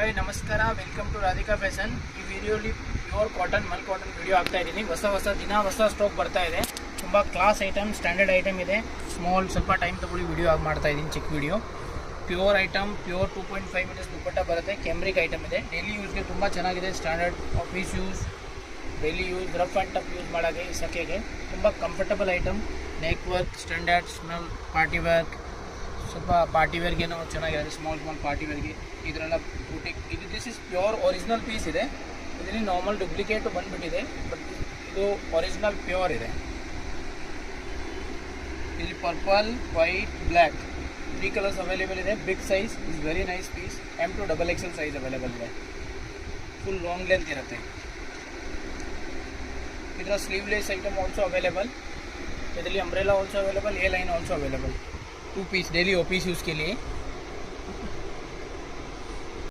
Hi ನಮಸ್ಕಾರ, welcome to Radhika fashion. ಈ ವಿಡಿಯೋಲಿ pure cotton mul cotton video ಆಗ್ತಾ ಇದ್ದೀನಿ. ಹೊಸ ಸ್ಟಾಕ್ ಬರ್ತಾ ಇದೆ. ತುಂಬ ಕ್ಲಾಸ್ ಐಟಮ್, ಸ್ಟ್ಯಾಂಡರ್ಡ್ ಐಟಮ್ ಇದೆ. ಸ್ಮಾಲ್ ಸ್ವಲ್ಪ ಟೈಮ್ ತಗೊಳ್ಳಿ ವಿಡಿಯೋ ಮಾಡ್ತಾ ಇದ್ದೀನಿ, ಚಿಕ್ಕ video. Pure item, pure 2.5 meters dupatta ಬರುತ್ತೆ. ಕೆಮ್ರಿಕ್ ಐಟಮ್ ಇದೆ. ಡೈಲಿ ಯೂಸ್ಗೆ ತುಂಬ ಚೆನ್ನಾಗಿದೆ. Standard office use, daily use, rough and tough use ಮಾಡೋಕ್ಕೆ ಈ ಸೆಕೆಗೆ ತುಂಬ comfortable item. Neck work, standard smell, party work, ಸ್ವಲ್ಪ ಪಾರ್ಟಿ ವೇರ್ಗೇನೋ ಚೆನ್ನಾಗಿದೆ. ಸ್ಮಾಲ್ ಪಾರ್ಟಿ ವೇರ್ಗೆ ಇದರೆಲ್ಲ ಬೂಟಿಕ್ ಇದು. This is pure original piece ಇದೆ. ಇದರಲ್ಲಿ ನಾರ್ಮಲ್ ಡೂಪ್ಲಿಕೇಟು ಬಂದುಬಿಟ್ಟಿದೆ, ಬಟ್ ಇದು ಒರಿಜಿನಲ್ ಪ್ಯೂರ್ ಇದೆ. ಇಲ್ಲಿ purple, white, black 3 colours available ಇದೆ. Big size is very nice piece. M to XXL size available ಇದೆ. ಫುಲ್ ಲಾಂಗ್ ಲೆಂತ್ ಇರುತ್ತೆ. ಇದರ ಸ್ಲೀವ್ಲೆಸ್ ಐಟಮ್ ಆಲ್ಸೋ ಅವೈಲೇಬल. ಇದರಲ್ಲಿ umbrella also available, a line also available. 2 piece daily office use के लिए.